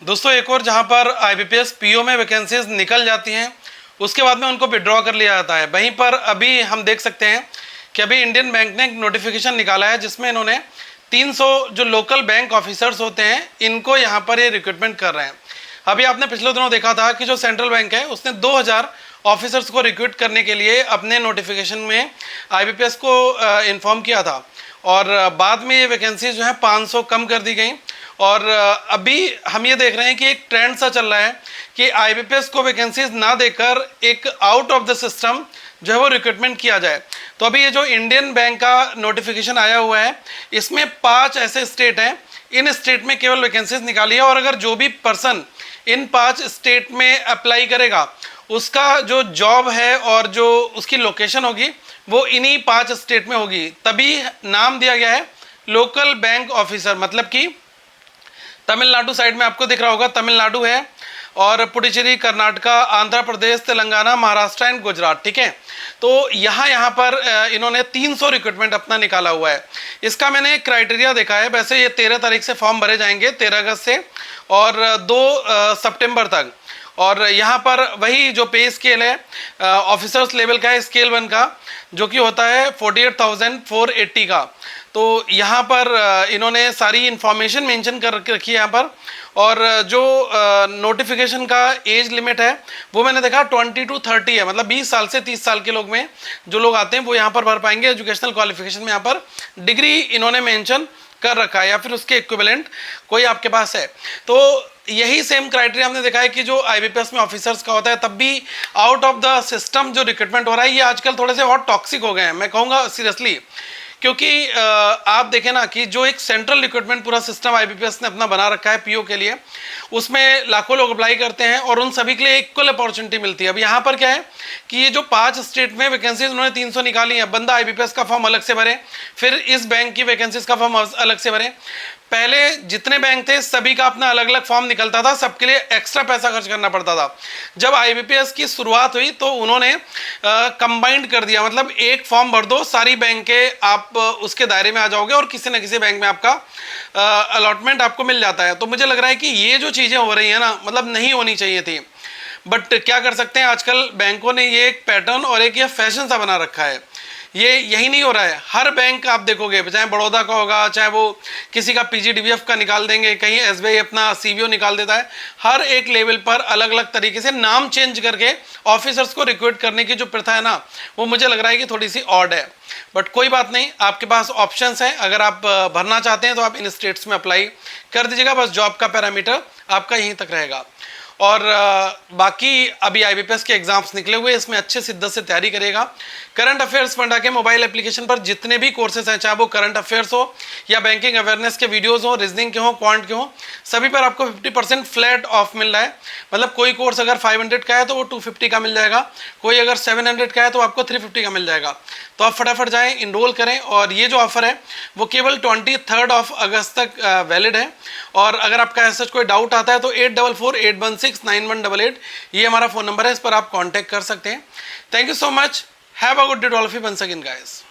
दोस्तों एक और जहां पर आईबीपीएस पीओ में वैकेंसीज निकल जाती हैं उसके बाद में उनको विड्रॉ कर लिया जाता है। वहीं पर अभी हम देख सकते हैं कि अभी इंडियन बैंक ने एक नोटिफिकेशन निकाला है जिसमें इन्होंने 300 जो लोकल बैंक ऑफिसर्स होते हैं इनको यहाँ पर ये रिक्रूटमेंट कर रहे हैं। अभी आपने पिछले दिनों देखा था कि जो सेंट्रल बैंक है उसने 2000 ऑफिसर्स को रिक्रूट करने के लिए अपने नोटिफिकेशन में आईबीपीएस को इन्फॉर्म किया था और बाद में ये वैकेंसी जो है 500 कम कर दी गई। और अभी हम ये देख रहे हैं कि एक ट्रेंड सा चल रहा है कि आईबीपीएस को वैकेंसीज ना देकर एक आउट ऑफ द सिस्टम जो है वो रिक्रूटमेंट किया जाए। तो अभी ये जो इंडियन बैंक का नोटिफिकेशन आया हुआ है इसमें 5 ऐसे स्टेट हैं, इन स्टेट में केवल वैकेंसीज निकाली है और अगर जो भी पर्सन इन 5 स्टेट में अप्लाई करेगा उसका जो जॉब है और जो उसकी लोकेशन होगी वो इन्हीं 5 स्टेट में होगी। तभी नाम दिया गया है लोकल बैंक ऑफिसर। मतलब कि तमिलनाडु साइड में आपको दिख रहा होगा, तमिलनाडु है और पुडुचेरी, कर्नाटका, आंध्र प्रदेश, तेलंगाना, महाराष्ट्र एंड गुजरात। ठीक है, तो यहाँ पर इन्होंने 300 रिक्रूटमेंट अपना निकाला हुआ है। इसका मैंने क्राइटेरिया देखा है। वैसे ये 13 तारीख से फॉर्म भरे जाएंगे, 13 अगस्त से और 2 सितंबर तक। और यहाँ पर वही जो पे स्केल है ऑफिसर्स लेवल का है, स्केल 1 का, जो कि होता है 48,480 का। तो यहाँ पर इन्होंने सारी इन्फॉर्मेशन मेंशन कर रखी है यहाँ पर। और जो नोटिफिकेशन का एज लिमिट है वो मैंने देखा 20 to 30 है, मतलब 20 साल से 30 साल के लोग में जो लोग आते हैं वो यहाँ पर भर पाएंगे। एजुकेशनल क्वालिफिकेशन में यहाँ पर डिग्री इन्होंने मेंशन कर रखा है या फिर उसके इक्विवेलेंट कोई आपके पास है। तो यही सेम क्राइटेरिया हमने देखा है कि जो आईबीपीएस में ऑफिसर्स का होता है तब भी आउट ऑफ द सिस्टम जो रिक्रूटमेंट हो रहा है ये आजकल थोड़े से और टॉक्सिक हो गए हैं, मैं कहूँगा सीरियसली। क्योंकि आप देखें ना कि जो एक सेंट्रल रिक्रूटमेंट पूरा सिस्टम आईबीपीएस ने अपना बना रखा है पीओ के लिए, उसमें लाखों लोग अप्लाई करते हैं और उन सभी के लिए इक्वल अपॉर्चुनिटी मिलती है। अब यहाँ पर क्या है कि ये जो 5 स्टेट में वैकेंसीज उन्होंने 300 निकाली है, बंदा आईबीपीएस का फॉर्म अलग से भरे, फिर इस बैंक की वैकेंसीज का फॉर्म अलग से भरे। पहले जितने बैंक थे सभी का अपना अलग अलग फॉर्म निकलता था, सबके लिए एक्स्ट्रा पैसा खर्च करना पड़ता था। जब आईबीपीएस की शुरुआत हुई तो उन्होंने कंबाइंड कर दिया, मतलब एक फॉर्म भर दो, सारी बैंक के आप उसके दायरे में आ जाओगे और किसी न किसी बैंक में आपका अलॉटमेंट आपको मिल जाता है। तो मुझे लग रहा है कि ये जो चीज़ें हो रही है ना, मतलब नहीं होनी चाहिए थी, बट क्या कर सकते हैं, आजकल बैंकों ने ये एक पैटर्न और एक ये फैशन सा बना रखा है। ये यही नहीं हो रहा है, हर बैंक आप देखोगे, चाहे बड़ौदा का होगा, चाहे वो किसी का पीजीडीबीएफ का निकाल देंगे, कहीं एसबीआई अपना सीवीओ निकाल देता है, हर एक लेवल पर अलग अलग तरीके से नाम चेंज करके ऑफिसर्स को रिक्रूट करने की जो प्रथा है ना, वो मुझे लग रहा है कि थोड़ी सी ऑड है। बट कोई बात नहीं, आपके पास ऑप्शंस हैं। अगर आप भरना चाहते हैं तो आप इन स्टेट्स में अप्लाई कर दीजिएगा, बस जॉब का पैरामीटर आपका यहीं तक रहेगा। और बाकी अभी आईबीपीएस के एग्जाम्स निकले हुए, इसमें अच्छे शिद्दत से तैयारी करिएगा। करंट अफेयर्स फंडा के मोबाइल एप्लीकेशन पर जितने भी कोर्सेज हैं, चाहे वो करंट अफेयर्स हो या बैंकिंग अवेयरनेस के वीडियोस हो, रीजनिंग के हो, क्वांट के हो, सभी पर आपको 50% फ्लैट ऑफ मिल रहा है। मतलब कोई कोर्स अगर 500 का है तो वो 250 का मिल जाएगा, कोई अगर 700 का है तो आपको 350 का मिल जाएगा। तो आप फटाफट जाएं, इनरोल करें। और ये जो ऑफर है वो केवल 23 अगस्त तक वैलिड है। और अगर आपका ऐसा कोई डाउट आता है तो 8448169188 ये हमारा फ़ोन नंबर है, इस पर आप कांटेक्ट कर सकते हैं। Thank you so much, have a good day to all of you once again guys.